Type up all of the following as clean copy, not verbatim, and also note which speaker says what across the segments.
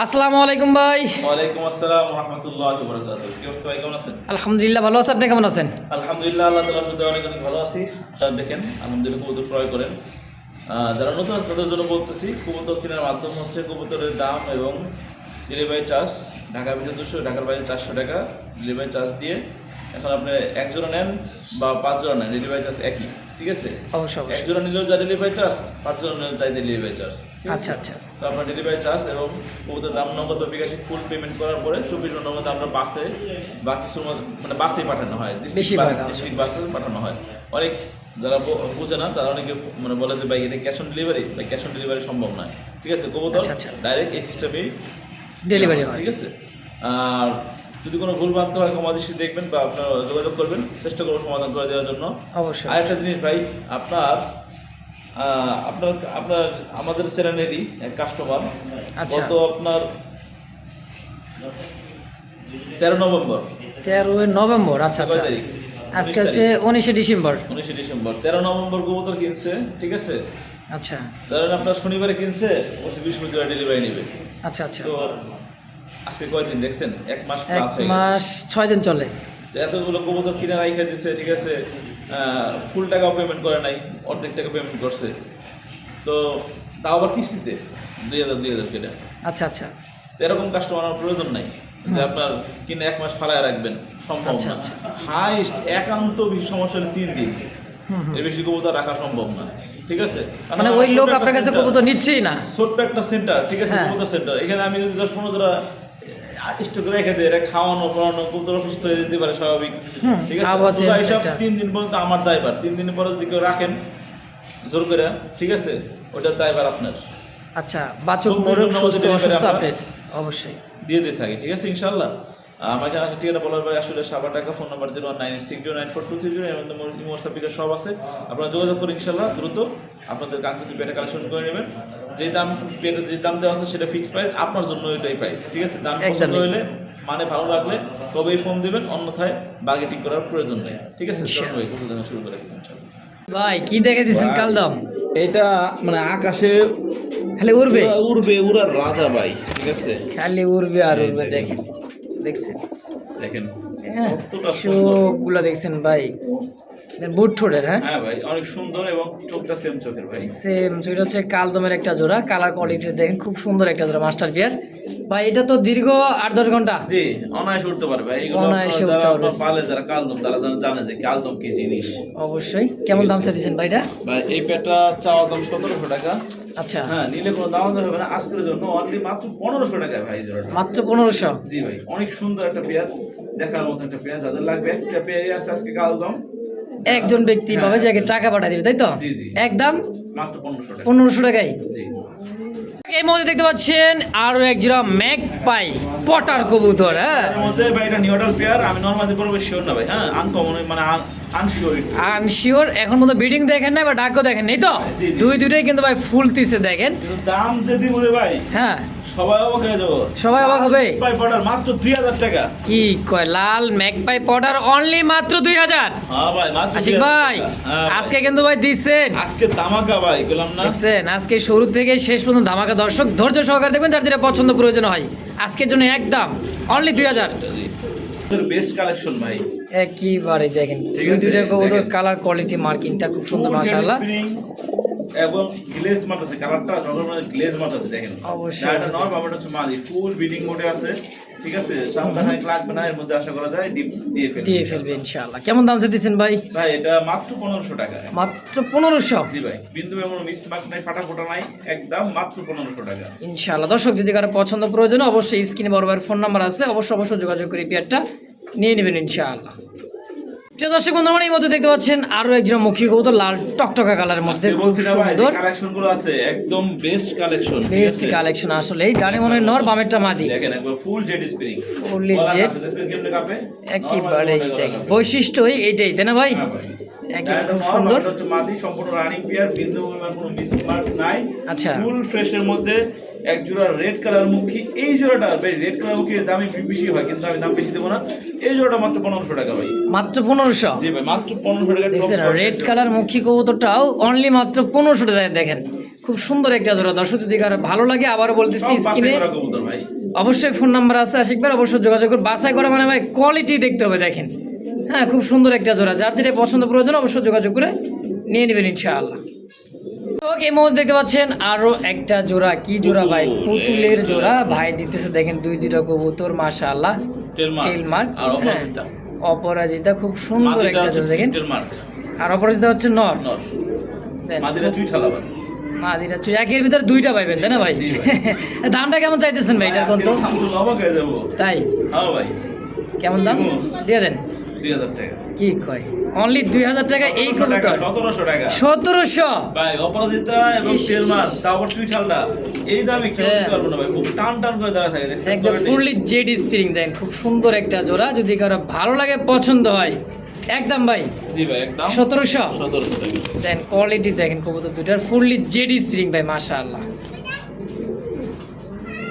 Speaker 1: আসসালামু আলাইকুম ভাই।
Speaker 2: ওয়ালাইকুম আসসালাম ওয়া রাহমাতুল্লাহি ওয়া বারাকাতুহু। কি অবস্থা ভাই, কেমন আছেন?
Speaker 1: আলহামদুলিল্লাহ ভালো আছি, আপনি কেমন আছেন?
Speaker 2: আলহামদুলিল্লাহ, আল্লাহ তাআলার সাথে অনেক অনেক ভালো আছি। আপনারা দেখেন আলহামদুলিল্লাহ কবুতর ক্রয় করেন। যারা নতুন আছে তাদের জন্য বলতেছি, কবুতর কেনার মাধ্যম হচ্ছে কবুতরের দাম এবং ডেলিভারি চার্জ। ঢাকার ভিতরে 200, ঢাকার বাইরে 400 টাকা ডেলিভারি চার্জ দিয়ে। এখন আপনি এক জোড়া নেন বা 5 জোড়া নেন, ডেলিভারি চার্জ একই, ঠিক আছে?
Speaker 1: অবশ্যই
Speaker 2: এক
Speaker 1: অবশ্যই।
Speaker 2: জোড়া নিলেও যা ডেলিভারি চার্জ, 5 জোড়া নিলেও চাই ডেলিভারি চার্জ।
Speaker 1: আচ্ছা আচ্ছা।
Speaker 2: তো আপনার ডেলিভারি চার্জ এবং কবুতর দাম নম্বর বা বিকাশে ফুল পেমেন্ট করার পরে 24 ঘন্টার মধ্যে আমরা বাসে বা কিছু মানে বাসেই পাঠানো হয়, ডিস্ট্রিক্ট বাসে পাঠানো হয়। অনেক যারা বুঝে না তারা অনেকে মানে বলে যে ভাই এটা ক্যাশ অন ডেলিভারি, বা ক্যাশ অন ডেলিভারি সম্ভব নয়, ঠিক আছে? কবুতর ডাইরেক্ট এই সিস্টেমেই
Speaker 1: ডেলিভারি হয়,
Speaker 2: ঠিক আছে? আর যদি কোনো ভুল ভ্রান্ত হয় ক্ষমা দৃষ্টিতে দেখবেন বা আপনারা যোগাযোগ করবেন, চেষ্টা করবো সমাধান করে দেওয়ার জন্য।
Speaker 1: অবশ্যই।
Speaker 2: আরেকটা জিনিস ভাই, আপনার আপনার আপনার আমাদের চ্যানেলেরই এক কাস্টমার
Speaker 1: আচ্ছা।
Speaker 2: গত আপনার 13 নভেম্বর
Speaker 1: 13 নভেম্বর, আচ্ছা আচ্ছা।
Speaker 2: তারিখ?
Speaker 1: আজকে হচ্ছে 19 ডিসেম্বর।
Speaker 2: 19 ডিসেম্বর 13 নভেম্বর কবুতর কিনছে, ঠিক আছে?
Speaker 1: আচ্ছা
Speaker 2: ধরেন আপনার শনিবারে কিনছে, বলছে বৃহস্পতিবার ডেলিভারি নেবে।
Speaker 1: আচ্ছা আচ্ছা।
Speaker 2: তো আজকে কয়দিন দেখছেন? 1 মাস
Speaker 1: 1
Speaker 2: প্লাস হয়ে গেছে।
Speaker 1: মাস 6 দিন চলে।
Speaker 2: তো এতগুলো কবুতর কিনে রাইখা দিচ্ছে, ঠিক আছে? ফুল টাকাও পেমেন্ট করে নাই, অর্ধেক টাকা পেমেন্ট করছে। তো তাও আবার কিস্তিতে 2000 কেটে।
Speaker 1: আচ্ছা আচ্ছা
Speaker 2: তো এরকম কাস্টমার আমার প্রয়োজন নাই যে আপনার কিনে 1 মাস ফালায় রাখবেন, সম্ভব
Speaker 1: আচ্ছা,
Speaker 2: না।
Speaker 1: আচ্ছা।
Speaker 2: হাইস্ট একান্ত বেশি সমস্যা হলে 3 দিন, এর বেশি কবুতর রাখা সম্ভব না, ঠিক আছে? কারণ
Speaker 1: মানে
Speaker 2: আমার
Speaker 1: ওই লোক
Speaker 2: ছোট্ট
Speaker 1: আপনার
Speaker 2: একটা
Speaker 1: কাছে
Speaker 2: center,
Speaker 1: কবুতর নিচ্ছেই না।
Speaker 2: ছোট্ট একটা সেন্টার, ঠিক আছে?
Speaker 1: হ্যাঁ।
Speaker 2: কবুতর সেন্টার, এখানে আমি যদি 10-15 জোড়া স্টক রেখে দিই, এটা খাওয়ানো পড়ানো, কবুতর অসুস্থ হয়ে যেতে পারে স্বাভাবিক, ঠিক আছে?
Speaker 1: আবহাওয়া
Speaker 2: তো
Speaker 1: change
Speaker 2: এইসব
Speaker 1: একটা।
Speaker 2: 3 দিন পর্যন্ত আমার দায়ভার। 3 দিন পরে যদি কেউ রাখেন জোর করে, ঠিক আছে, ওটার দায়ভার আপনার।
Speaker 1: আচ্ছা, বাচক
Speaker 2: চব্বিশ
Speaker 1: মোরগ
Speaker 2: ঘন্টার
Speaker 1: সুস্থ
Speaker 2: মধ্যে
Speaker 1: অসুস্থ
Speaker 2: delivery
Speaker 1: আপডেট অবশ্যই
Speaker 2: দিয়ে দিয়ে থাকি, ঠিক আছে? ইনশাল্লাহ। আমাকে আসলে ঠিকানা বলার পরে আসলে সাবা টাকা, ফোন নাম্বার 01986094230, এর মধ্যে হোয়াটসঅ্যাপ বিকাশ সব আছে। আপনারা যোগাযোগ করে ইনশাল্লাহ দ্রুত আপনাদের কাঙ্ক্ষিত পেটা কালেকশন করে নেবেন। যে দাম পেটে যে দাম দেওয়া আছে সেটা ফিক্সড প্রাইস, আপনার জন্য এটাই প্রাইস, ঠিক আছে? দাম পছন্দ হলে মানে ভালো লাগলে তবেই ফোন দিবেন, অন্যথায় বার্গেটিং করার প্রয়োজন নেই, ঠিক আছে? চলুন ভাই, কথা দেখা শুরু করে দিন ইনশাল্লাহ।
Speaker 1: ভাই কি দেখে দিচ্ছেন কালদম?
Speaker 2: এটা মানে আকাশে
Speaker 1: খালি উড়বে
Speaker 2: উড়ার রাজা ভাই, ঠিক আছে?
Speaker 1: খালি উড়বে আর উড়বে, দেখেন দেখছেন
Speaker 2: দেখেন কতটা সুন্দর।
Speaker 1: চোখগুলো দেখছেন ভাই, বুট ঠোঁটের। হ্যাঁ
Speaker 2: হ্যাঁ ভাই, অনেক সুন্দর এবং চোখটা সেম চোখের ভাই।
Speaker 1: সেম। এটা হচ্ছে কালদমের একটা জোড়া, কালার কোয়ালিটি দেখেন খুব সুন্দর একটা জোড়া, মাস্টার বিয়ার ভাই। এটা তো দীর্ঘ 8-10 ঘন্টা
Speaker 2: জি, অনায়াসে উঠতে পারবে ভাই। এগুলো
Speaker 1: অনায়াসে
Speaker 2: যারা
Speaker 1: উঠতে পারবে।
Speaker 2: পালে, যারা কালদম, তারা জানে যে কালদম কি জিনিস।
Speaker 1: অবশ্যই। কেমন দাম চাইছেন ভাইটা?
Speaker 2: ভাই এই পেটা চাওয়া দাম 1700 টাকা।
Speaker 1: আচ্ছা,
Speaker 2: হ্যাঁ, নিলে কোনো দাম হবে না আজকের জন্য, অনলি মাত্র 1500 টাকায় ভাই জোড়াটা।
Speaker 1: মাত্র 1500?
Speaker 2: জি ভাই, অনেক সুন্দর একটা পেয়ার, দেখার মতো একটা পেয়ার। যাদের লাগবে একটা পেয়ারই আছে আজকে কালদম,
Speaker 1: একজন ব্যক্তি পাবে যাকে টাকা পাঠিয়ে দিবে, তাই তো?
Speaker 2: জি জি,
Speaker 1: একদম
Speaker 2: মাত্র 1500 টাকা।
Speaker 1: 1500 টাকায়।
Speaker 2: জি,
Speaker 1: এই মধ্যে দেখতে পাচ্ছেন আরো এক জোড়া ম্যাগপাই পটার কবুতর। হ্যাঁ,
Speaker 2: এর মধ্যে ভাই এটা নিউ অর্ডার পেয়ার, আমি নরমালি পড়বে শিওর না ভাই। হ্যাঁ, আনকমন মানে আনশিওর।
Speaker 1: আনশিওর। এখন মতো বিডিং দেখেন না বা ডাকও দেখেন নাই তো?
Speaker 2: জি, জি।
Speaker 1: দুইটাই কিন্তু ভাই ফুল তিসে দেখেন।
Speaker 2: কিন্তু দাম যদি বলে ভাই,
Speaker 1: হ্যাঁ,
Speaker 2: সবাই অবাক হয়ে যাবো।
Speaker 1: সবাই অবাক হবে।
Speaker 2: ভাই পড়ার মাত্র 2000 টাকা।
Speaker 1: কি কয়, লাল ম্যাগপাই পটার অনলি মাত্র 2000?
Speaker 2: হ্যাঁ ভাই, মাত্র
Speaker 1: আশিক
Speaker 2: 2000
Speaker 1: ভাই
Speaker 2: টাকা। হ্যাঁ ভাই।
Speaker 1: আজকে কিন্তু ভাই দিচ্ছেন,
Speaker 2: আজকে ধামাকা ভাই, বললাম না?
Speaker 1: দেখছেন আজকে শুরু থেকে শেষ পর্যন্ত ধামাকা। দর্শক ধৈর্য সহকারে দেখবেন, যার যেটা পছন্দ প্রয়োজন হয়। আজকের জন্য একদম অনলি 2000।
Speaker 2: বেস্ট কালেকশন ভাই,
Speaker 1: একইবারে দেখেন
Speaker 2: ঠিক আছে,
Speaker 1: দুইটা কবুতর,
Speaker 2: দেখেন।
Speaker 1: কালার কোয়ালিটি মার্কিংটা খুব সুন্দর মাশাআল্লাহ।
Speaker 2: এবং গ্লেজ মারতেছে, কালারটা যখন গ্লেজ মারতেছে দেখেন।
Speaker 1: অবশ্যই।
Speaker 2: এটা নয়, বাবাটা হচ্ছে মাদি, ফুল বিডিং মোডে আছে, ঠিক আছে? সাবধানে লাগবে না, এর মধ্যে আশা করা যায় ডিপ দিয়ে ফেলবে।
Speaker 1: ইনশাআল্লাহ। কেমন দাম চাইছেন ভাই?
Speaker 2: ভাই এটা মাত্র 1500 টাকা।
Speaker 1: মাত্র 1500?
Speaker 2: জি ভাই, বিন্দু এমন মিসমার্ক নাই, ফাটা ফোটা নাই, একদম মাত্র 1500 টাকা।
Speaker 1: ইনশাআল্লাহ। দর্শক যদি কারো পছন্দ প্রয়োজন, অবশ্যই স্ক্রিনে বরাবর ফোন নাম্বার আছে, অবশ্যই যোগাযোগ করে পেয়ারটা নিয়ে নেবেন ইনশাআল্লাহ। প্রিয় দর্শক বন্ধু, আমার এই মধ্যে দেখতে পাচ্ছেন আরো একজন মুখী কবুতর, লাল টকটকা কালারের মধ্যে,
Speaker 2: আজকে
Speaker 1: খুব
Speaker 2: বলছি না ভাই, যে
Speaker 1: সুন্দর
Speaker 2: কালেকশনগুলো আছে একদম বেস্ট কালেকশন,
Speaker 1: বেস্ট কালেকশন। আসলে এই ডানে মনে হয় নর, বামেরটা মাদি।
Speaker 2: দেখেন একবার full jade spring,
Speaker 1: Fully jet।
Speaker 2: কেমনে কাপে
Speaker 1: একেবারে দেখেন বৈশিষ্ট্যই এইটাই, তাই না ভাই?
Speaker 2: হ্যাঁ ভাই,
Speaker 1: একেবারে
Speaker 2: এটা
Speaker 1: খুব
Speaker 2: নর,
Speaker 1: সুন্দর।
Speaker 2: এটা হচ্ছে মাদি, সম্পূর্ণ রানিং পেয়ার, বিন্দু পরিমাণ কোনো মিসমার্ক নাই।
Speaker 1: আচ্ছা।
Speaker 2: ফুল ফ্রেশের মধ্যে এক জোড়া রেড কালার মুখী। এই জোড়াটা ভাই রেড কালার মুখী দামি বেশি হয়, কিন্তু আমি দাম বেশি দেবো না। এই জোড়াটা মাত্র 1500 টাকা ভাই।
Speaker 1: মাত্র 1500?
Speaker 2: জি ভাই, মাত্র 1500 টাকা।
Speaker 1: দেখছেন রেড কালার মুখী কবুতরটাও অনলি মাত্র 1500 টাকায়। দেখেন খুব সুন্দর একটা জোড়া। দর্শক যদি কারো ভালো লাগে আবারও বলতেছি
Speaker 2: সব বাছাই
Speaker 1: স্ক্রিনে
Speaker 2: করা কবুতর ভাই।
Speaker 1: অবশ্যই ফোন নাম্বার আছে, আশিক ভাই অবশ্যই যোগাযোগ করে বাছাই করা মানে ভাই কোয়ালিটি দেখতে হবে। দেখেন হ্যাঁ, খুব সুন্দর একটা জোড়া, যার যেটা পছন্দ প্রয়োজন অবশ্যই যোগাযোগ করে নিয়ে নেবেন ইনশাআল্লাহ। ওকে, এই মুহূর্তে দেখতে পাচ্ছেন আরো একটা জোড়া। কি জোড়া ভাই? পুতুলের জোড়া ভাই দিতেছে। দেখেন দুইটা কবুতর মাশাআল্লাহ, টেল মার্ক
Speaker 2: আর অপরাজিতা।
Speaker 1: অপরাজিতা খুব সুন্দর
Speaker 2: মাদিটা
Speaker 1: একটা
Speaker 2: হচ্ছে
Speaker 1: জোড়া দেখেন।
Speaker 2: টেল মার্ক,
Speaker 1: আর অপরাজিতা হচ্ছে নর।
Speaker 2: নর।
Speaker 1: দেন,
Speaker 2: মাদিটা চুইঠাল আবার।
Speaker 1: মাদিরা চুই একের ভিতরে দুইটা পাইবেন তাই না ভাই?
Speaker 2: জি
Speaker 1: দামটা কেমন চাইতেছেন ভাই এটার কোন? তো
Speaker 2: আজকে দাম শুনলে অবাক হয়ে যাবো।
Speaker 1: তাই
Speaker 2: হ্যাঁ ভাই,
Speaker 1: কেমন দাম দিয়ে দেন?
Speaker 2: 2000 টাকা।
Speaker 1: কি কয় অনলি 2000 টাকা এই কবুতর?
Speaker 2: 1700 টাকা
Speaker 1: 1700
Speaker 2: ভাই। অপরাজিতা এবং
Speaker 1: ইস।
Speaker 2: টেল মার্ক, তারপর চুইঠালটা এই দামে কেউ
Speaker 1: দেখছেন?
Speaker 2: দিতে পারবো না ভাই। খুব টান টান করে দাঁড়া থাকে, দেখছেন?
Speaker 1: একদম ফুললি জেড স্প্রিং। দেন খুব সুন্দর একটা জোড়া, যদি কারো ভালো লাগে পছন্দ হয় একদম ভাই
Speaker 2: জি ভাই, একদম
Speaker 1: 1700।
Speaker 2: 1700 টাকা।
Speaker 1: দেন কোয়ালিটি দেখেন কবুতর দুটার, ফুললি জেড স্প্রিং ভাই মাশাআল্লাহ।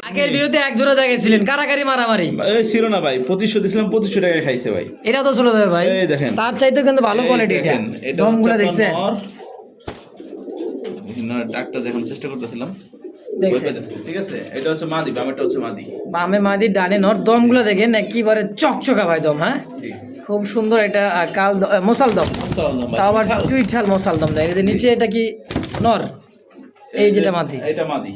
Speaker 1: আগের ভিডিওতে এক জোড়া দেখেছিলেন কারাকারি মারামারি,
Speaker 2: এই ছিল না ভাই, 2500 দিছিলাম, 2500 টাকা খাইছে ভাই।
Speaker 1: এটা তো চলে যাবে ভাই।
Speaker 2: এই দেখেন,
Speaker 1: তার চাইতে কিন্তু ভালো
Speaker 2: এই
Speaker 1: কোয়ালিটি। এটা
Speaker 2: দেখেন, এটা
Speaker 1: দমগুলো
Speaker 2: হচ্ছে
Speaker 1: দেখছেন?
Speaker 2: আপনার নর। ডাকটা দেখানোর চেষ্টা করতেছিলাম,
Speaker 1: দেখছেন?
Speaker 2: বই পেতেছে, ঠিক আছে? এটা হচ্ছে মাদি, বামেরটা হচ্ছে মাদি।
Speaker 1: বামে মাদি ডানে নর। দমগুলো দেখেন একেবারে চকচকা ভাই দম। হ্যাঁ,
Speaker 2: জি।
Speaker 1: খুব সুন্দর। এটা মশাল দম,
Speaker 2: আসসালামু
Speaker 1: তাও আবার
Speaker 2: আলাইকুম।
Speaker 1: চুইঠাল মশাল দম। দেয় এদের নিচে এটা কি নর? এই যেটা মাদি।
Speaker 2: এটা মাদি।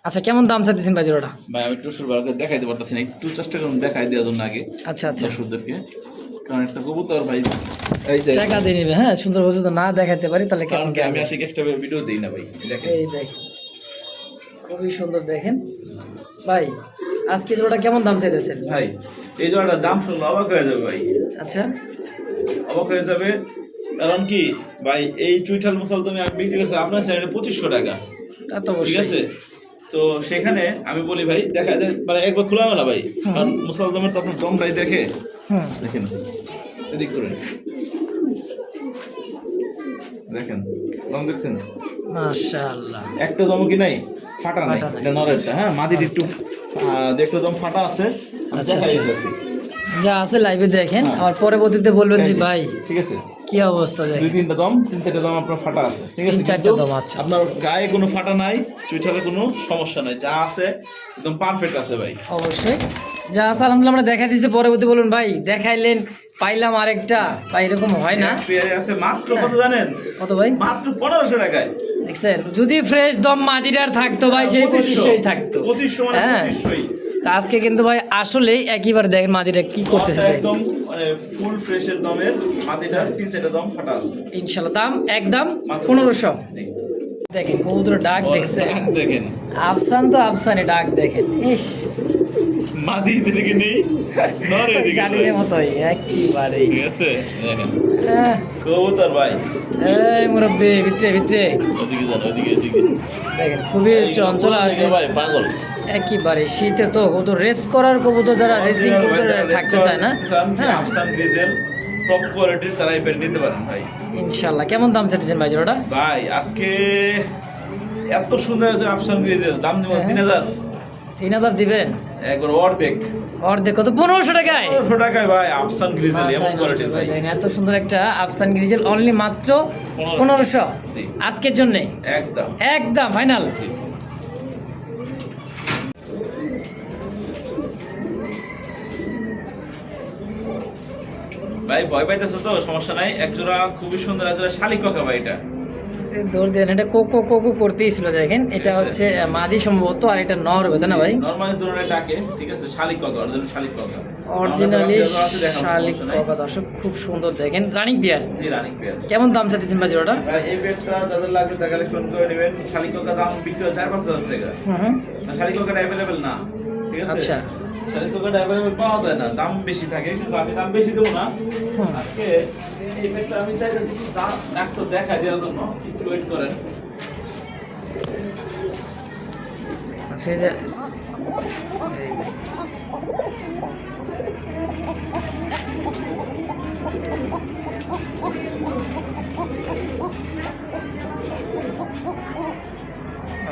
Speaker 1: আচ্ছা, কেমন দাম চাইতেছেন ভাই জোড়াটা?
Speaker 2: ভাই আমি একটু শুরু করে দেখাইতে পারতেছি না, একটু চেষ্টা করুন দেখাই দেওয়ার জন্য আগে
Speaker 1: আচ্ছা আচ্ছা,
Speaker 2: দর্শকদেরকে, কারণ একটা কবুতর ভাই এই যে
Speaker 1: টাকা দিয়ে নিবে। হ্যাঁ, সুন্দর ভাবে যদি না দেখাতে পারি তাহলে
Speaker 2: কারণ
Speaker 1: কেমন
Speaker 2: কি আমি আসি এক্সট্রা ভিডিও দেই না ভাই। দেখেন
Speaker 1: এই দেখেন খুবই সুন্দর। দেখেন ভাই আজকে জোড়াটা কেমন দাম চাইতেছেন?
Speaker 2: ভাই, এই জোড়াটার দাম শুনলে অবাক হয়ে যাবে ভাই,
Speaker 1: আচ্ছা,
Speaker 2: অবাক হয়ে যাবে। কারণ কি ভাই, এই চুইঠাল মুসাল তুমি আমি বিক্রি করছি আপনার চ্যানেলে 2500 টাকা,
Speaker 1: তা তো
Speaker 2: ঠিক
Speaker 1: অবশ্যই।
Speaker 2: আছে? তো সেখানে আমি বলি ভাই দেখা মানে একবার খোলা না ভাই, কারণ মুসলদমের তো আপনার দমটাই দেখে।
Speaker 1: হুম,
Speaker 2: দেখেন এদিক করেন, দেখেন দম দেখছেন?
Speaker 1: মাশাআল্লাহ।
Speaker 2: একটা দম কি নাই, ফাটা নাই।
Speaker 1: ফাটা নাই।
Speaker 2: এটা নরেরটা। হ্যাঁ, মাদির একটু দেখতে দম ফাটা আছে। আমি
Speaker 1: আচ্ছা,
Speaker 2: দেখাই
Speaker 1: আচ্ছা।
Speaker 2: দিতেছি।
Speaker 1: যা আছে লাইভে দেখেন,
Speaker 2: হ্যাঁ।
Speaker 1: আমার পরবর্তীতে বলবেন যে ভাই
Speaker 2: ঠিক আছে,
Speaker 1: কি অবস্থা।
Speaker 2: দুই
Speaker 1: দেখেন
Speaker 2: তিনটা দম, তিন চারটা দম আপনার ফাটা আছে, ঠিক আছে?
Speaker 1: তিন চারটা
Speaker 2: কিন্তু
Speaker 1: দম, আচ্ছা।
Speaker 2: আপনার গায়ে কোনো ফাটা নাই, চুইঠালে কোনো সমস্যা নাই, যা আছে একদম পারফেক্ট আছে ভাই।
Speaker 1: অবশ্যই যা আছে আলহামদুলিল্লাহ আমরা দেখাই দিয়েছি। পরবর্তী বলুন ভাই দেখাইলেন পাইলাম আরেকটা, বা এরকম হয় না।
Speaker 2: পেয়ারে আছে মাত্র কত জানেন?
Speaker 1: কত ভাই?
Speaker 2: মাত্র 1500 টাকায়।
Speaker 1: দেখছেন, যদি ফ্রেশ দম মাদিটার থাকতো ভাই সেই 2500 থাকতো।
Speaker 2: 2500 মানে
Speaker 1: হ্যাঁ।
Speaker 2: 2500ই।
Speaker 1: তা আজকে কিন্তু ভাই আসলেই একইবার দেখেন মাদিটা কি করতেছে। দেখেন।
Speaker 2: একদম মানে ফুল ফ্রেশের দমের মাদিটার তিন চারটা দম ফাটা আছে।
Speaker 1: ইনশাল্লাহ দাম একদম
Speaker 2: মাত্র
Speaker 1: 1500।
Speaker 2: জি।
Speaker 1: দেখেন কবুতর ডাক দেখছেন?
Speaker 2: ডাক দেখেন,
Speaker 1: আফসান তো আফসানে ডাক দেখেন। ইস,
Speaker 2: মাদি এদিকে নেই, নর এদিকে
Speaker 1: জানির
Speaker 2: নেই।
Speaker 1: মতোই একেবারে।
Speaker 2: ঠিক আছে, দেখেন
Speaker 1: হ্যাঁ,
Speaker 2: কবুতর ভাই,
Speaker 1: এই মুরব্বি ভিতরে ভিতরে
Speaker 2: ওদিকে যান, ওদিকে এদিকে।
Speaker 1: দেখেন খুবই চঞ্চল আর
Speaker 2: ওদিকে ভাই পাগল।
Speaker 1: একেবারে শীতে তো কবুতর রেস করার কবুতর যারা রেসিং কবুতর থাকতে চায় না। হ্যাঁ,
Speaker 2: আফসান গ্রিজেল টপ কোয়ালিটির তারা এই পেন নিতে পারেন ভাই।
Speaker 1: ইনশাল্লাহ কেমন দাম চাইতেছেন ভাই জোড়াটা?
Speaker 2: ভাই আজকে এত সুন্দর একটা আফসান গ্রিজেল দাম দিব
Speaker 1: হ্যাঁ।
Speaker 2: 3000।
Speaker 1: 3000 দিবেন?
Speaker 2: একবার অর্ধেক
Speaker 1: অর্ধেক কত? 1500 টাকায়।
Speaker 2: 1500 টাকায় ভাই আফসান গ্রিজেল এমন
Speaker 1: মাথায় নষ্ট
Speaker 2: কোয়ালিটির
Speaker 1: ভাই,
Speaker 2: ভাই।
Speaker 1: দেখেন এত সুন্দর একটা আফসান গ্রিজেল অনলি মাত্র
Speaker 2: 1500
Speaker 1: 1500
Speaker 2: জি।
Speaker 1: আজকের জন্য
Speaker 2: একদম
Speaker 1: একদম ফাইনাল।
Speaker 2: জি। ভাই ভয় পাইতেছে তো সমস্যা নাই, একজোড়া খুবই সুন্দর একজোড়া শালিক কাকা ভাই। এটা
Speaker 1: দৌড় দেন, এটা কোকো কোকো করতেই ছিল। দেখেন এটা হচ্ছে মাদি সম্ভবত, আর এটা নর হবে তাই না ভাই?
Speaker 2: নরমালি দুটোরে ডাকে, ঠিক আছে? শালিক কাকা, অরিজিনাল শালিক কাকা,
Speaker 1: অরিজিনালি
Speaker 2: আমাদের কাছে দেখানোর
Speaker 1: শালিক
Speaker 2: সমস্যা নাই।
Speaker 1: কোকা। দর্শক খুব সুন্দর দেখেন রানিং বিয়ার।
Speaker 2: জি, রানিং পেয়ার।
Speaker 1: কেমন দাম চাইতেছেন ভাই জোড়াটা?
Speaker 2: ভাই এই পেয়ারটা যাদের লাগে তা কালেকশন করে নেবেন। শালিক কাকা দাম বিক্রি হয় 4-5 হাজার টাকা।
Speaker 1: হুম,
Speaker 2: না, শালিক কাকাটা অ্যাভেলেবেল না, ঠিক আছে?
Speaker 1: আচ্ছা।
Speaker 2: শালিক কাকাটা অ্যাভেলেবেল পাওয়া যায় না, দাম বেশি থাকে, কিন্তু আমি দাম বেশি দেবো না।
Speaker 1: হুম।
Speaker 2: আজকে এই পেয়ারটা আমি চাইতেছি দাম একটু দেখা দেওয়ার জন্য, একটু ওয়েট করেন।
Speaker 1: আচ্ছা, এই যে এই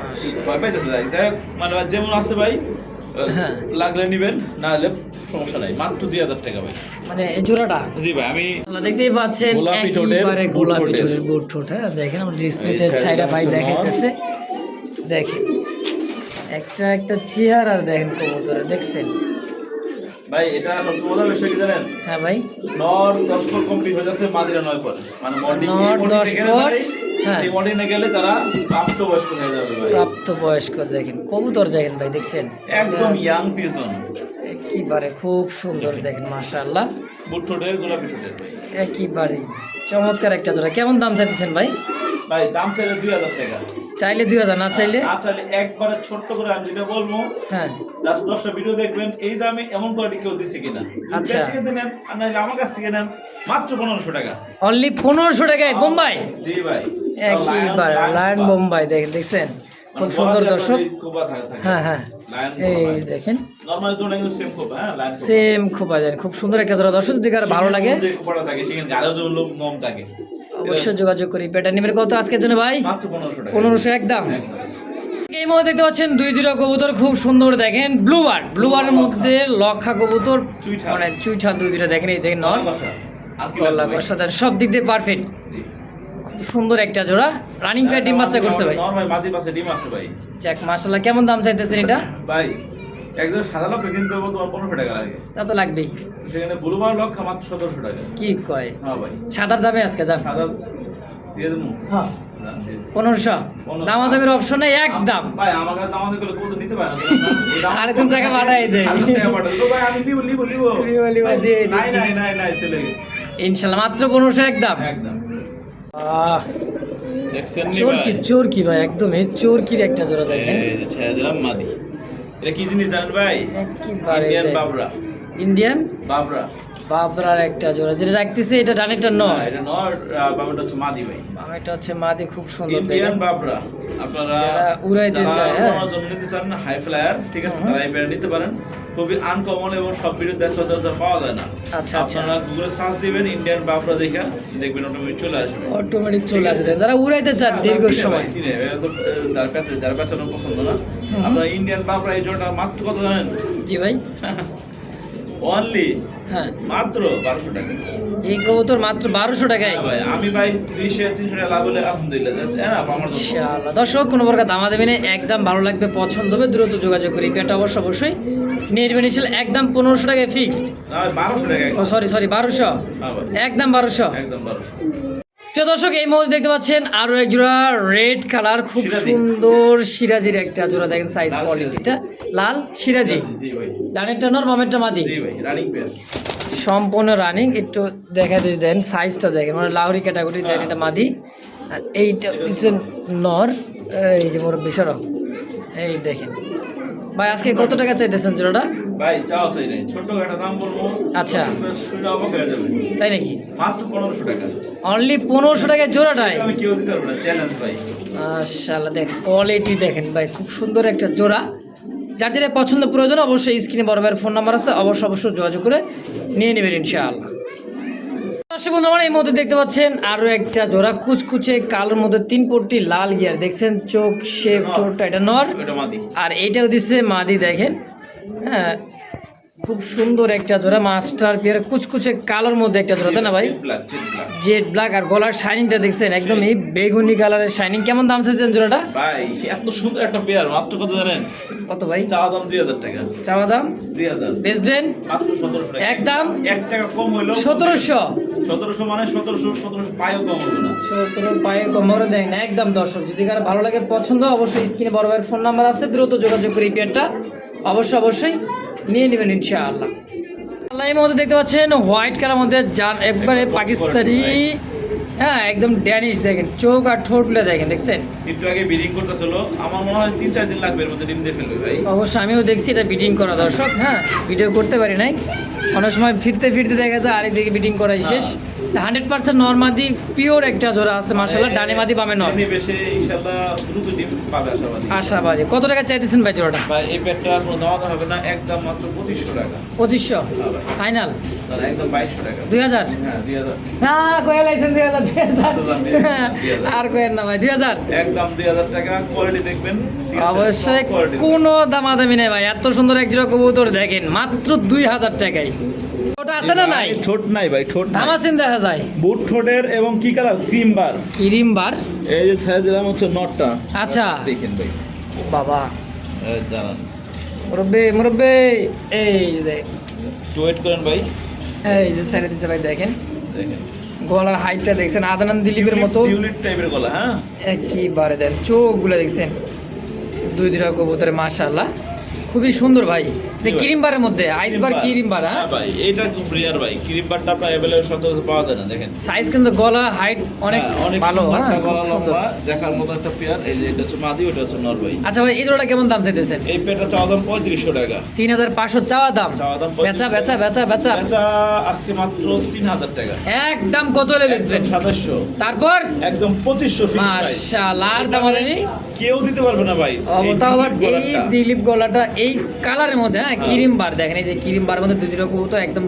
Speaker 1: আচ্ছা।
Speaker 2: ভয় পাইতেছে ভাই, যাই হোক, মানে যেমন আছে ভাই,
Speaker 1: হ্যাঁ।
Speaker 2: লাগলে নিবেন, না হলে সমস্যা নাই। মাত্র 2000 টাকা ভাই।
Speaker 1: মানে এই জোড়াটা
Speaker 2: জি ভাই, আমি
Speaker 1: দেখতেই পাচ্ছেন
Speaker 2: গোলাপি ঠোঁটের,
Speaker 1: একেবারে
Speaker 2: বুট
Speaker 1: গোলাপি
Speaker 2: ঠোঁটের।
Speaker 1: ঠোঁটের বুট ঠোঁট। হ্যাঁ, দেখেন আমরা ডিসপ্লেতে
Speaker 2: এই
Speaker 1: ছাইরা ভাই
Speaker 2: সাইডটা
Speaker 1: দেখাইতেছে। দেখেন একটা একটা চেহারা দেখেন কবুতরে, দেখছেন?
Speaker 2: ভাই এটা সবচেয়ে মজার বিষয় কি জানেন?
Speaker 1: হ্যাঁ ভাই,
Speaker 2: নর 10 পর কমপ্লিট হয়ে যাচ্ছে, মাদিরা 9 পর, মানে মর্নিং
Speaker 1: নর 10 পর, হ্যাঁ।
Speaker 2: এই মর্নিংয়ে গেলে তারা প্রাপ্তবয়স্ক হয়ে যাবে ভাই।
Speaker 1: প্রাপ্তবয়স্ক দেখেন কবুতর, দেখেন ভাই, দেখছেন?
Speaker 2: একদম ইয়াং পিজন,
Speaker 1: একেবারে খুব সুন্দর দেখেন, মাশাআল্লাহ।
Speaker 2: বুট ঠোঁটের গোলাপি ঠোঁটের ভাই।
Speaker 1: একেবারে চমৎকার একটা জোড়া। কেমন দাম চাইতেছেন ভাই?
Speaker 2: ভাই দাম চাইলে 2000 টাকা,
Speaker 1: চাইলে 2000, না চাইলে
Speaker 2: না চাইলে একবারে ছোট্ট করে আমি যেটা বলবো,
Speaker 1: হ্যাঁ,
Speaker 2: জাস্ট 10টা ভিডিও দেখবেন এই দামে এমন কোয়ালিটি কেউ দিছে কিনা। যদি
Speaker 1: আচ্ছা।
Speaker 2: বেশি কিনতে নেন আর নাহলে আমার কাছ থেকে নেন মাত্র 1500 টাকা।
Speaker 1: অনলি 1500 টাকায় বোম্বাই।
Speaker 2: জি ভাই,
Speaker 1: একেবারে লায়ন বোম্বাই, দেখেন, দেখছেন? খুব সুন্দর দর্শক। হ্যাঁ হ্যাঁ, এই দেখেন
Speaker 2: নরমাল জোনে কিন্তু সেম খোপা, হ্যাঁ লাইন
Speaker 1: সেম খোপা, দেন খুব সুন্দর একটা জোড়া। দর্শক যদি কারো ভালো লাগে
Speaker 2: যে খোপাটা থাকে সেখানে গাড়িও যেমন লোক মম থাকে,
Speaker 1: অবশ্যই যোগাযোগ করি। পেটা নিবেন কত আজকের জন্য ভাই?
Speaker 2: মাত্র 1500 টাকা।
Speaker 1: 1500 একদম।
Speaker 2: একদম।
Speaker 1: এই মধ্যে দেখতে পাচ্ছেন দুই দুটো কবুতর খুব সুন্দর, দেখেন ব্লু বার্ড। ব্লু বার্ডের মধ্যে লক্ষা কবুতর,
Speaker 2: চুইঠা।
Speaker 1: মানে চুইঠা দুই দুটো, দেখেন এই দেখেন নর
Speaker 2: কষা। আর কি
Speaker 1: গলা
Speaker 2: লাগবে ভাই?
Speaker 1: কষা, দেন সব দিক দিয়ে পারফেক্ট,
Speaker 2: জি।
Speaker 1: খুব সুন্দর একটা জোড়া। রানিং পেয়ার ডিম বাচ্চা করছে ভাই।
Speaker 2: নরমাল মাদি পাশে ডিম আছে ভাই।
Speaker 1: যাক মাশাআল্লাহ। কেমন দাম চাইতেছেন এটা?
Speaker 2: ভাই একদম সাদা লক্ষ কিন্তু তোমার 1500 টাকা লাগে,
Speaker 1: তা তো লাগবেই।
Speaker 2: তো সেখানে ব্লু বার লক্ষ মাত্র 1700 টাকা।
Speaker 1: কি কয়?
Speaker 2: হ্যাঁ ভাই,
Speaker 1: সাদার দামে আজকে যান।
Speaker 2: সাদা দিয়ে দেবো।
Speaker 1: হ্যাঁ,
Speaker 2: দাম দিয়ে দিচ্ছি।
Speaker 1: 1500 দামাদামের অপশন নেই, একদম।
Speaker 2: ভাই আমার কাছে দাম দিলে কত নিতে পারে না।
Speaker 1: আরে তুমি টাকা পাঠাই দে।
Speaker 2: ভাই আমি নিব
Speaker 1: লিবো, লিবো, দিয়ে
Speaker 2: নাই
Speaker 1: দিচ্ছি।
Speaker 2: নাই নাই নাই চলে গেছে।
Speaker 1: ইনশাআল্লাহ মাত্র 1500 একদম।
Speaker 2: একদম।
Speaker 1: আহ,
Speaker 2: দেখছেন নি
Speaker 1: চোরকি
Speaker 2: ভাই?
Speaker 1: চোরকি ভাই, একদম এই চোরকির একটা জোড়া দেখেন।
Speaker 2: এই যে ছেড়ে দিলাম মাদি। এটা কি জিনিস জানেন ভাই?
Speaker 1: একেবারে
Speaker 2: ইন্ডিয়ান
Speaker 1: দেখ।
Speaker 2: বাবরা।
Speaker 1: ইন্ডিয়ান
Speaker 2: বাবরা।
Speaker 1: বাবরার একটা জোড়া যেটা রাখতেছে, এটা ডানেরটা
Speaker 2: না,
Speaker 1: নয়,
Speaker 2: এটা নর, বাবরাটা হচ্ছে মাদি ভাই।
Speaker 1: এটা হচ্ছে মাদি, খুব সুন্দর
Speaker 2: ইন্ডিয়ান
Speaker 1: দেখেন।
Speaker 2: বাবরা। আপনারা
Speaker 1: যারা উড়াইতে
Speaker 2: যারা
Speaker 1: চায়, হ্যাঁ।
Speaker 2: উড়ানোর জন্য নিতে চান না, হাই ফ্লায়ার, ঠিক আছে, তারা এই পেয়ার নিতে পারেন। খুবই আনকমন এবং সব ভিডিওতে সচরাচর পাওয়া যায় না।
Speaker 1: আচ্ছা, আচ্ছা।
Speaker 2: আপনারা গুগলে সার্চ দিবেন ইন্ডিয়ান বাবরা দেখে দেখবেন অটোমেটিক চলে আসবে।
Speaker 1: অটোমেটিক চলে আসবে। যারা উড়াইতে চান দীর্ঘ সময়,
Speaker 2: চিনে, এটা তো যার কাছে পছন্দ না। আপনারা ইন্ডিয়ান বাবরা এই জোড়াটা মাত্র কত জানেন?
Speaker 1: জি ভাই,
Speaker 2: অনলি
Speaker 1: হ্যাঁ,
Speaker 2: মাত্র 1200 টাকা।
Speaker 1: এই কবুতর মাত্র 1200 টাকায়।
Speaker 2: হ্যাঁ ভাই, আমি ভাই 200-300 টাকা লাভ হলে আলহামদুলিল্লাহ, জাস্ট আমার জন্য।
Speaker 1: ইনশাআল্লাহ। দর্শক কোনো প্রকার দামা দেবেন না, একদম ভালো লাগবে, পছন্দ হবে, দ্রুত যোগাযোগ করি। পেটা অবশ্যই নিয়ে নেবেন। একদম 1500 টাকায় ফিক্সড।
Speaker 2: না ভাই 1200 টাকা।
Speaker 1: ও সরি 1200,
Speaker 2: হ্যাঁ ভাই,
Speaker 1: একদম 1200।
Speaker 2: একদম 1200।
Speaker 1: প্রিয় দর্শক এই মুহূর্তে দেখতে পাচ্ছেন আরো এক জোড়া রেড কালার, খুব
Speaker 2: সিরাজি।
Speaker 1: সুন্দর সিরাজির একটা জোড়া, দেখেন সাইজ
Speaker 2: লাল
Speaker 1: কোয়ালিটিটা, লাল সিরাজি।
Speaker 2: জি ভাই,
Speaker 1: ডানেরটা নর, বামেরটা মাদি,
Speaker 2: জি ভাই, রানিং পেয়ার।
Speaker 1: সম্পূর্ণ রানিং। একটু দেখা দিয়ে দেন সাইজটা, দেখেন মানে লাহরি ক্যাটাগরি, দেন এটা মাদি, আর এইটা হচ্ছে নর। এই যে মোর বিশারক, এই দেখেন ভাই। আজকে কত টাকা চাইতেছেন জোড়াটা?
Speaker 2: ভাই চাও চাই নাই, ছোট একটা দাম বলবো।
Speaker 1: আচ্ছা।
Speaker 2: শুনে অবাক হয়ে যাবে।
Speaker 1: তাই নাকি?
Speaker 2: মাত্র 1500 টাকা।
Speaker 1: অনলি 1500 টাকায় জোড়াটাই।
Speaker 2: আমি কেউ দিতে পারবো না, চ্যালেঞ্জ ভাই।
Speaker 1: মাশাআল্লাহ, দেখ কোয়ালিটি দেখেন ভাই, খুব সুন্দর একটা জোড়া। যার যেটা পছন্দ প্রয়োজন অবশ্যই স্ক্রিনে বড় ভাইয়ের ফোন নাম্বার আছে, অবশ্যই যোগাযোগ করে নিয়ে নেবেন ইনশাআল্লাহ। দর্শক বন্ধু, আমার এই মধ্যে দেখতে পাচ্ছেন আরো একটা জোড়া, কুচকুচে কালোর মধ্যে 3 পট্টি লাল গিয়ার, দেখছেন চোখ শেপ ঠোঁটটা, এটা নর,
Speaker 2: এটা মাদি।
Speaker 1: আর এইটাও দিচ্ছে মাদি, দেখেন। হ্যাঁ, খুব সুন্দর একটা জোড়া, মাস্টার পেয়ার, কুচকুচে কালোর মধ্যে একটা জোড়া, তাই না ভাই?
Speaker 2: Jade black, jade black.
Speaker 1: Jade black, আর গলার শাইনিংটা দেখছেন একদমই বেগুনি কালারের শাইনিং। কেমন দাম চাইছেন জোড়াটা?
Speaker 2: ভাই এত সুন্দর একটা পেয়ার মাত্র কত জানেন?
Speaker 1: কত ভাই?
Speaker 2: চাওয়া দাম 2000 টাকা।
Speaker 1: চাওয়া দাম
Speaker 2: 2000।
Speaker 1: বেচবেন
Speaker 2: মাত্র 1700 টাকা।
Speaker 1: একদম
Speaker 2: 1 টাকা কম হইলো
Speaker 1: 1700।
Speaker 2: 1700 মানে 1700 পায়ও কম হলো না।
Speaker 1: 17 পায়ে কমরে দেয় না একদম। দর্শক যদি কারো ভালো লাগে পছন্দ, অবশ্যই স্ক্রিনে বড় ভাইয়ের ফোন নাম্বার আছে, দ্রুত যোগাযোগ করে এই পেয়ারটা অবশ্যই নিয়ে নেবেন ইনশাআল্লাহ। আল্লাহ, এই মধ্যে দেখতে পাচ্ছেন হোয়াইট কালার মধ্যে, যার একবারে পাকিস্তানি, হ্যাঁ একদম ড্যানিশ, দেখেন চোখ আর ঠোঁটগুলো দেখেন, দেখছেন?
Speaker 2: একটু আগে বিডিং করতেছিল, আমার মনে হয় 3-4 দিন লাগবে এর মধ্যে ডিম দিয়ে ফেলবে ভাই।
Speaker 1: অবশ্যই আমিও দেখছি এটা বিটিং করা। দর্শক হ্যাঁ, ভিডিও করতে পারি নাই, অনেক সময় ফিরতে দেখা যায় আরেকদিকে বিটিং করাই শেষ। 100% নরমাদি পিওর একটা জোড়া আছে মাশাআল্লাহ, ডানে মাদি বামে নর।
Speaker 2: দিনে বেশে ইনশাআল্লাহ দ্রুত ডিম পাবে
Speaker 1: আশাবাদী। কত টাকা চাইতেছেন ভাই জোড়াটা?
Speaker 2: ভাই এই পেটটা কোনো দাম হবে না, একদম মাত্র 2500 টাকা।
Speaker 1: 2500
Speaker 2: হ্যাঁ ভাই,
Speaker 1: ফাইনাল?
Speaker 2: তাহলে একদম 2200 টাকা।
Speaker 1: 2000?
Speaker 2: হ্যাঁ 2000।
Speaker 1: হ্যাঁ কয়ে লাইছেন 2000। আর কয়েন না ভাই, 2000
Speaker 2: একদম 2000 টাকা। কোয়ালিটি দেখবেন, ঠিক আছে?
Speaker 1: অবশ্যই
Speaker 2: Top quality।
Speaker 1: কোনো দামাদামি নেই ভাই, এত সুন্দর এক জোড়া কবুতর দেখেন মাত্র 2000 টাকায়। ওটা আছে না নাই?
Speaker 2: ঠোঁট নাই ভাই, ঠোঁট নাই।
Speaker 1: ধামাসিন দেখা যায়।
Speaker 2: বুট ঠোঁটের এবং কি কালার? ক্রিম বার।
Speaker 1: ক্রিম বার।
Speaker 2: এই যে ছেড়ে দিলাম হচ্ছে নটটা,
Speaker 1: আচ্ছা,
Speaker 2: দেখেন ভাই
Speaker 1: বাবা
Speaker 2: এই দাঁড়ান,
Speaker 1: মুরব্বি মুরব্বি, এই যে দেখ,
Speaker 2: একটু ওয়েট করেন ভাই।
Speaker 1: এই যে ছেড়ে দিচ্ছে ভাই, দেখেন
Speaker 2: দেখেন
Speaker 1: গলার হাইটটা দেখছেন আদনান দিলীপের মতো
Speaker 2: টিউলিপ টাইপের গলা, হ্যাঁ
Speaker 1: একইবারে। দেন চোখগুলো দেখছেন, দুইটা কবুতরে মাশাআল্লাহ খুবই সুন্দর ভাই। ক্রিমবারের মধ্যে আইসবার ক্রিমবার, হ্যাঁ
Speaker 2: হ্যাঁ ভাই, এটা খুব রেয়ার ভাই। ক্রিমবারটা আপনার অ্যাভেলেবল সচরাচর পাওয়া যায় না। দেখেন
Speaker 1: সাইজ কিন্তু গলা হাইট অনেক
Speaker 2: অনেক
Speaker 1: ভালো,
Speaker 2: সুন্দর
Speaker 1: হ্যাঁ
Speaker 2: একটা
Speaker 1: খুব
Speaker 2: গলা,
Speaker 1: সুন্দর।
Speaker 2: লম্বা, দেখার মতো একটা পেয়ার। এই যে এটা হচ্ছে মাদি, ওটা হচ্ছে নর ভাই।
Speaker 1: আচ্ছা ভাই, এই জোড়াটা কেমন দাম চাইতেছেন?
Speaker 2: এই পেয়ারটা চাওয়া দাম 3500 টাকা।
Speaker 1: 3500 চাওয়া দাম,
Speaker 2: চাওয়া দাম
Speaker 1: বেচা বেচা বেচা বেচা
Speaker 2: বেচা আজকে মাত্র 3000 টাকা।
Speaker 1: একদম কত হলে বেচবেন?
Speaker 2: 2700,
Speaker 1: তারপর
Speaker 2: একদম 2500 ফিক্স প্রাইস।
Speaker 1: মাশাআল্লাহ, আর দাম দেবি
Speaker 2: কেউ দিতে পারবে না ভাই।
Speaker 1: অবতা আবার এই
Speaker 2: গলাটা।
Speaker 1: দিলীপ গলাটা এই কালারের মধ্যে, হ্যাঁ ক্রিম বার দেখেন, এই যে ক্রিম বার মধ্যে দুই রকম তো একদম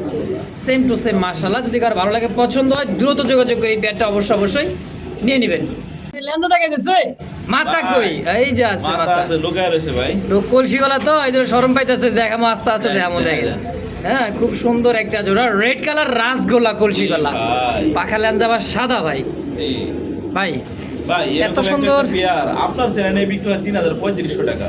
Speaker 1: সেম টু সেম মাশাআল্লাহ। যদি কার ভালো লাগে, পছন্দ হয়, দ্রুত যোগাযোগ করে এই পেয়ারটা অবশ্যই নিয়ে নেবেন। লেন্সটা দেখা যাচ্ছে, মাথা কই? এই যে আছে
Speaker 2: মাথা
Speaker 1: মাথা,
Speaker 2: আছে, লুকায় রয়েছে ভাই।
Speaker 1: লোক কলসি গলা তো এই জন্য শরম পাইতেছে, দেখামো আস্তে আস্তে দেখামো। দেখেন হ্যাঁ, খুব সুন্দর একটা জোড়া, রেড কালার রাসগোলা কলসি গলা,
Speaker 2: ভাই
Speaker 1: পাখা লেন্স আবার সাদা ভাই।
Speaker 2: জি
Speaker 1: ভাই
Speaker 2: ভাই,
Speaker 1: এত
Speaker 2: এত
Speaker 1: সুন্দর।
Speaker 2: সুন্দর পেয়ার আপনার চ্যানেলে বিক্রি হয় 3500 টাকা।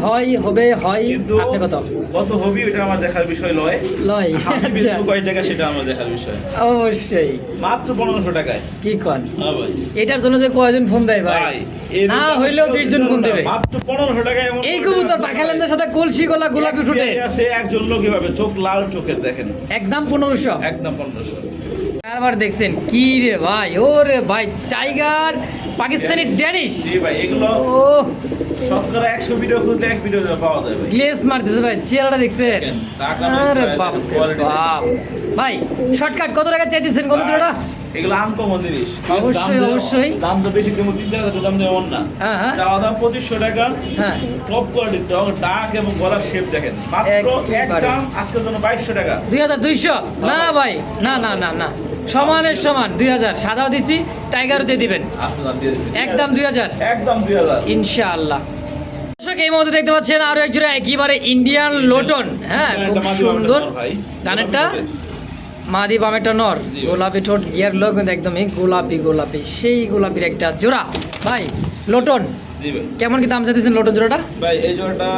Speaker 2: ভাই,
Speaker 1: হবে হয়
Speaker 2: কিন্তু
Speaker 1: আপনি কত
Speaker 2: কত হবি ওটা আমার দেখার বিষয় নয়।
Speaker 1: লয়?
Speaker 2: আমি
Speaker 1: আচ্ছা,
Speaker 2: বেচবো কয় টাকা সেটা আমার দেখার বিষয়।
Speaker 1: অবশ্যই।
Speaker 2: মাত্র 1500 টাকায়।
Speaker 1: কি কন,
Speaker 2: হ্যাঁ ভাই।
Speaker 1: এটার জন্য যে কয়জন ফোন দেয় ভাই,
Speaker 2: ভাই এর
Speaker 1: না
Speaker 2: দাম
Speaker 1: হইলেও
Speaker 2: কেউ
Speaker 1: 20
Speaker 2: দিতে
Speaker 1: জন ফোন
Speaker 2: পারবে না।
Speaker 1: দেবে।
Speaker 2: মাত্র 1500 টাকায় এমন
Speaker 1: এই
Speaker 2: করে
Speaker 1: কবুতর
Speaker 2: দেখাবে
Speaker 1: পাখা
Speaker 2: ভাই।
Speaker 1: লেন্সের সাথে কলসি গলা গোলাপি ঠোঁটে,
Speaker 2: পেয়ারে আছে একজন লোক এভাবে চোখ লাল চোখের, দেখেন
Speaker 1: একদম 1500।
Speaker 2: একদম 1500।
Speaker 1: আবার দেখছেন কি রে ভাই, ওরে ভাই টাইগার পাকিস্তানি ড্যানিশ।
Speaker 2: জি ভাই, এগুলো
Speaker 1: ও
Speaker 2: শতকরা 100 ভিডিও খুলতে এক ভিডিও পাওয়া যায় ভাই।
Speaker 1: গ্লেস মারতেছে ভাই, চেহারাটা দেখছেন?
Speaker 2: দেখেন, টাকা
Speaker 1: আরে
Speaker 2: নষ্ট,
Speaker 1: বাপ
Speaker 2: দেখেন,
Speaker 1: রে
Speaker 2: quality
Speaker 1: বাপ। ভাই শর্টকাট কত টাকা চাইতেছেন কোন জোড়াটা?
Speaker 2: এগুলো আনকমন জিনিস।
Speaker 1: অবশ্যই,
Speaker 2: দাম
Speaker 1: অবশ্যই।
Speaker 2: দাম তো বেশি দেবো, 3000 দাম দেবো না।
Speaker 1: হ্যাঁ হ্যাঁ
Speaker 2: চাওয়া দাম 2500 টাকা।
Speaker 1: হ্যাঁ,
Speaker 2: টপ কোয়ালিটি, ডাক এবং গলার শেপ দেখেন। মাত্র
Speaker 1: একেবারে।
Speaker 2: একদম আজকের জন্য 2200 টাকা।
Speaker 1: 2200 না ভাই, না না না না, সমানের সমান 2000 সাদাও দিছি, টাইগারও দিয়ে দিবেন
Speaker 2: আচ্ছা দাম দিয়ে দিচ্ছি।
Speaker 1: একদম 2000
Speaker 2: একদম 2000।
Speaker 1: ইনশাআল্লাহ। দর্শক এই মুহূর্তে দেখতে পাচ্ছেন আরো এক জোড়া একেবারে ইন্ডিয়ান লোটন, হ্যাঁ খুব
Speaker 2: একটা মাদি
Speaker 1: সুন্দর।
Speaker 2: বামের ভাই।
Speaker 1: ডানেরটা মাদি, বামেরটা নর,
Speaker 2: জি।
Speaker 1: গোলাপি ঠোঁট, ইয়ার লোক কিন্তু একদমই গোলাপি গোলাপি, সেই গোলাপির একটা জোড়া ভাই লোটন।
Speaker 2: জি ভাই।
Speaker 1: কেমন কি দাম চাইতেছেন লোটন জোড়াটা?
Speaker 2: ভাই এই জোড়াটা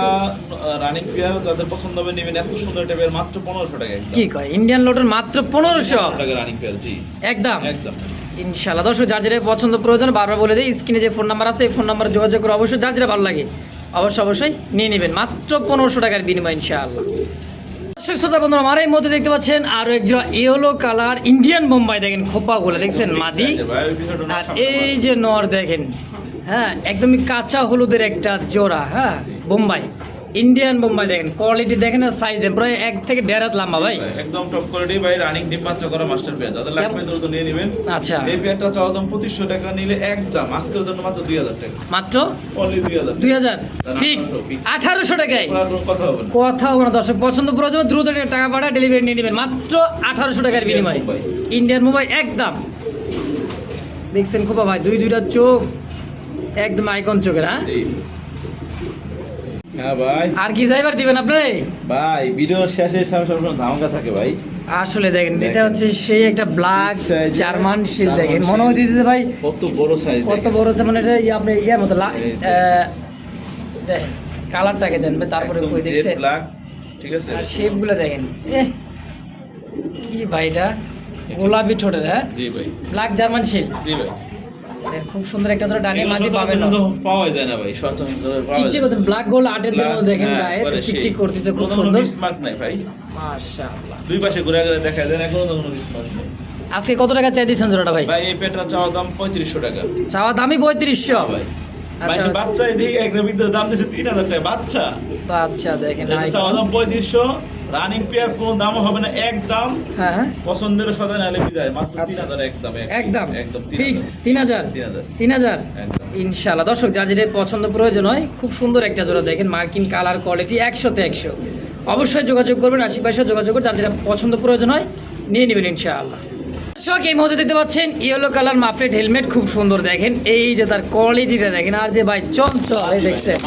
Speaker 2: রানিং পেয়ার, যাদের পছন্দ হবে নেবেন। এত সুন্দর একটা পেয়ার মাত্র 1500 টাকা।
Speaker 1: কি কয়, ইন্ডিয়ান লোটন মাত্র 1500
Speaker 2: টাকা রানিং পেয়ার। জি
Speaker 1: একদম
Speaker 2: একদম।
Speaker 1: ইনশাআল্লাহ। দর্শক যার যেটা পছন্দ প্রয়োজন বারবার বলে দিই, স্ক্রিনে যে ফোন নাম্বার আছে এই ফোন নাম্বারে যোগাযোগ করে অবশ্যই যার যেটা ভালো লাগে অবশ্যই নিয়ে নেবেন, মাত্র 1500 টাকার বিনিময় ইনশাআল্লাহ। দর্শক শ্রোতা বন্ধুরা, আমার এই মধ্যে দেখতে পাচ্ছেন আরো এক জোড়া ইয়েলো কালার ইন্ডিয়ান বোম্বাই, দেখেন খোপাগুলো দেখছেন মাদি,
Speaker 2: ভাই ওই বিষয়টা না
Speaker 1: আর এই যে নর দেখেন, হ্যাঁ একদমই কাঁচা হলুদের একটা জোড়া, হ্যাঁ বোম্বাই ইন্ডিয়ান বোম্বাই দেখেন, কোয়ালিটি দেখেন আর সাইজ দেখেন, প্রায় 1 থেকে 1.5 হাত লম্বা ভাই।
Speaker 2: একদম টপ কোয়ালিটি ভাই, রানিং ডিম বাচ্চা করা মাস্টার পেয়ার। যাদের লাগবে দ্রুত নিয়ে নেবেন।
Speaker 1: আচ্ছা,
Speaker 2: এই পেয়ারটা চাওয়া দাম 2500 টাকা, নিলে একদম আজকের জন্য মাত্র 2000 টাকা।
Speaker 1: মাত্র
Speaker 2: অনলি 2000।
Speaker 1: 2000 ফিক্সড, 1800 টাকায়
Speaker 2: আর কোনো কথা হবে না।
Speaker 1: কথা হবে না। দর্শক পছন্দ প্রয়োজন দ্রুত টাকা পাঠা ডেলিভারি নিয়ে নেবেন, মাত্র 1800 টাকার বিনিময়ে ইন্ডিয়ান মোবাইল একদম। দেখছেন খোপা ভাই, দুইটা চোখ একদম আইকন চোখের, হ্যাঁ
Speaker 2: জি। হ্যাঁ ভাই।
Speaker 1: আর কি যাইবার দিবেন আপনি?
Speaker 2: ভাই ভিডিওর শেষে সবসময় ধামাকা থাকে ভাই।
Speaker 1: আসলে দেখেন এটা হচ্ছে সেই একটা ব্ল্যাক
Speaker 2: Size,
Speaker 1: জার্মান শিল,
Speaker 2: German
Speaker 1: দেখেন
Speaker 2: shield।
Speaker 1: মনে হইতেছে যে ভাই
Speaker 2: কত বড় সাইজ।
Speaker 1: কত বড় আছে, মানে এটা আপনি ইয়ার মতো
Speaker 2: এই
Speaker 1: দেখেন কালারটাকে দেন ভাই, তারপরে কই দেখছেন
Speaker 2: ব্ল্যাক, ঠিক আছে।
Speaker 1: আর শেপগুলো দেখেন, কি ভাই এটা গোলাপি ঠোঁটের, হ্যাঁ
Speaker 2: জি ভাই।
Speaker 1: ব্ল্যাক জার্মান শিল,
Speaker 2: জি ভাই।
Speaker 1: দেখেন খুব সুন্দর একটা ধরে ডানে
Speaker 2: এগুলো
Speaker 1: মাঝে পাবেন না,
Speaker 2: সচরাচর পাওয়া যায় না ভাই, সচরাচর পাওয়া
Speaker 1: চিকচিক
Speaker 2: যায়
Speaker 1: করতে ব্ল্যাক গোল্ড আর্টের জন্য
Speaker 2: Black,
Speaker 1: দেখেন
Speaker 2: হ্যাঁ,
Speaker 1: গায়ে
Speaker 2: একবারে
Speaker 1: চিকচিক
Speaker 2: সেই।
Speaker 1: করতেছে, খুব
Speaker 2: কোনো
Speaker 1: সুন্দর
Speaker 2: মিসমার্ক নাই ভাই।
Speaker 1: মাশাআল্লাহ।
Speaker 2: দুই পাশে ঘুরে ঘুরে দেখা যায় না, কোনো মিসমার্ক নেই।
Speaker 1: আজকে কত টাকা চাই দিয়েছেন জোড়াটা ভাই?
Speaker 2: ভাই এই পেটটা চাওয়া দাম 3500 টাকা।
Speaker 1: চাওয়া দামই 3500।
Speaker 2: ভাই
Speaker 1: আচ্ছা
Speaker 2: ভাই বাচ্চা এদিকে একটা ভিডিও দাম দিয়েছে 3000 টাকা বাচ্চা।
Speaker 1: বাচ্চা দেখেন
Speaker 2: এটা চাওয়া দাম 3500। রানিং পেয়ার কোনো দাম হবে না, একদম
Speaker 1: হ্যাঁ হ্যাঁ
Speaker 2: পছন্দের সদায় নালে বিদায়, মাত্র
Speaker 1: আচ্ছা।
Speaker 2: 3000 একদম
Speaker 1: একদম
Speaker 2: একদম
Speaker 1: ফিক্স 3000 3000
Speaker 2: একদম।
Speaker 1: ইনশাআল্লাহ। দর্শক যার যেটা পছন্দ প্রয়োজন হয় খুব সুন্দর একটা জোড়া দেখেন, মার্কিন কালার কোয়ালিটি 100তে 100, অবশ্যই যোগাযোগ করবেন, আশেপাশে যোগাযোগ করে যার যেটা পছন্দ প্রয়োজন হয় নিয়ে নেবেন ইনশাআল্লাহ। দর্শক এই মুহূর্তে দেখতে পাচ্ছেন ইয়েলো কালার মাফলেট হেলমেট, খুব সুন্দর দেখেন, এই যে তার কোয়ালিটিটা দেখেন, আর যে ভাই চঞ্চল, এই দেখছেন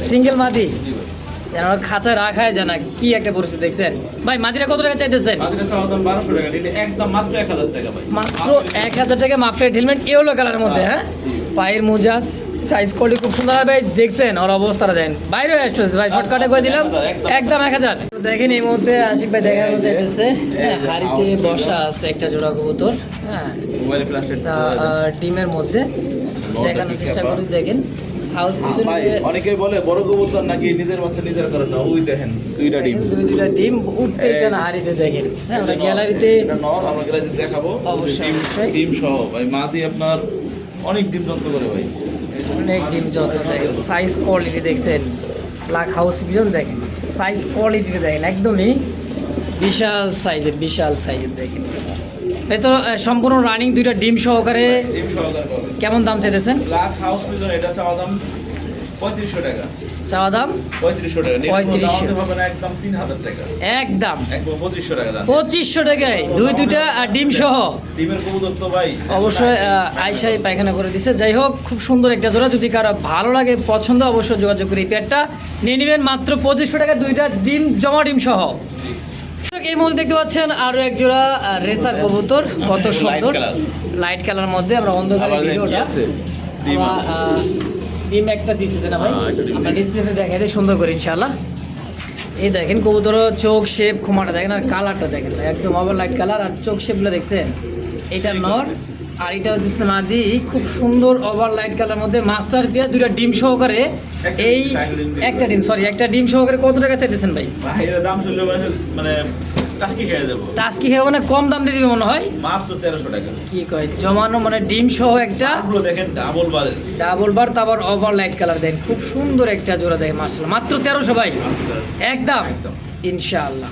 Speaker 1: সিঙ্গেল মাদি,
Speaker 2: জি ভাই।
Speaker 1: যেন খাঁচা রাখায় জানা কি একটা পরিস্থিতি দেখছেন ভাই। মাদিরা কত টাকা চাইতেছেন?
Speaker 2: মাদিটা চাওয়া দাম 1200 টাকা, নিলে একদম মাত্র 1000 টাকা ভাই।
Speaker 1: মাত্র 1000 টাকা মাফলেট হেলমেট ইয়েলো কালারের মধ্যে, হ্যাঁ
Speaker 2: জি।
Speaker 1: পায়ের মোজা সাইজ কোয়ালিটি খুব সুন্দর ভাই, দেখছেন ওর অবস্থাটা দেন, বাইরে হয়ে আসছে ভাই, শর্টকাটে করে দিলাম একদম 1000। দেখেন এই মুহূর্তে আশিক ভাই দেখানো যাইতেছে, হ্যাঁ হাড়িতে বসা আছে একটা জোড়া কবুতর, হ্যাঁ
Speaker 2: মোবাইলে ফ্ল্যাশ
Speaker 1: তা ডিমের মধ্যে দেখানোর চেষ্টা করি। দেখেন হাউস পিছনে
Speaker 2: অনেকেই বলে বড় কবুতর নাকি নিজের বাচ্চা নিজের করে না, ওই দেখেন দুইটা ডিম,
Speaker 1: দুইটা ডিম উঠতেই চায় না হাড়িতে। দেখেন হ্যাঁ আমরা গ্যালারিতে
Speaker 2: এটা নর, আমরা গ্যালারিতে দেখাবো।
Speaker 1: অবশ্যই,
Speaker 2: ডিম-
Speaker 1: অবশ্যই।
Speaker 2: ডিম সহ ভাই, মা দিয়ে আপনার অনেক ডিম যত্ন করে ভাই।
Speaker 1: অনেক ডিম যত্ন, দেখেন সাইজ কোয়ালিটি দেখছেন, ব্ল্যাক হাউস পিজন দেখেন সাইজ কোয়ালিটি দেখেন, একদমই বিশাল সাইজের দেখেন। এই তো সম্পূর্ণ রানিং দুইটা ডিম সহকারে
Speaker 2: ডিম সহকারে পাবে।
Speaker 1: কেমন দাম চাইতেছেন?
Speaker 2: ব্ল্যাক হাউস পিজন এটা চাওয়া দাম 3500 টাকা।
Speaker 1: চাওয়া দাম
Speaker 2: 3500 টাকা।
Speaker 1: 3500
Speaker 2: নিতে হবে না, একদম 3000 টাকা।
Speaker 1: একদম
Speaker 2: একদম 2500 টাকা দাম।
Speaker 1: 2500 টাকায় দুইটা আর ডিম সহ।
Speaker 2: ডিমের কবুতর তো ভাই
Speaker 1: অবশ্যই আয়সাই পায়খানা করে দিছে। যাই হোক খুব সুন্দর একটা জোড়া, যদি কারো ভালো লাগে পছন্দ অবশ্যই যোগাযোগ করে এই পেয়ারটা নিয়ে নেবেন মাত্র 2500 টাকা, দুইটা ডিম জমা ডিম সহ। এই মুহূর্তে দেখতে পাচ্ছেন আরো এক জোড়া রেসার কবুতর, কত সুন্দর লাইট কালার মধ্যে। আমরা অন্ধকারে
Speaker 2: আবার
Speaker 1: ভিডিওটা
Speaker 2: আছে ডিম আছে।
Speaker 1: ডিম একটা দিচ্ছে না ভাই,
Speaker 2: হ্যাঁ, একটা ডিম
Speaker 1: আমরা ডিসপ্লেতে দেখাই দিই সুন্দর করে ইনশাআল্লাহ। এই দেখেন কবুতর চোখ শেপ খুমাটা দেখেন আর কালারটা দেখেন ভাই, একদম ওভার লাইট কালার, আর চোখ শেপগুলো দেখছেন, এটা নর আর এটা হচ্ছে মাদি, খুব সুন্দর ওভার লাইট কালার মধ্যে মাস্টার পেয়ার, দুইটা ডিম সহকারে। এই একটা ডিম সহকারে কত টাকা চাইতেছেন ভাই?
Speaker 2: ভাই এর দাম ছিল মানে টাস্কি খেয়ে যাবো,
Speaker 1: টাস্কি খেয়ে মানে কম দাম দিয়ে দিবে মনে হয়,
Speaker 2: মাত্র 1300 টাকা।
Speaker 1: কি কয় জমানো মানে ডিম সহ একটা
Speaker 2: পুরো দেখেন ডাবল বারের।
Speaker 1: ডাবল বার, তারপর ওভার লাইট কালার দেন, খুব সুন্দর একটা জোড়া দেখেন মাশাআল্লাহ, মাত্র 1300 ভাই, একদম
Speaker 2: একদম।
Speaker 1: ইনশাআল্লাহ।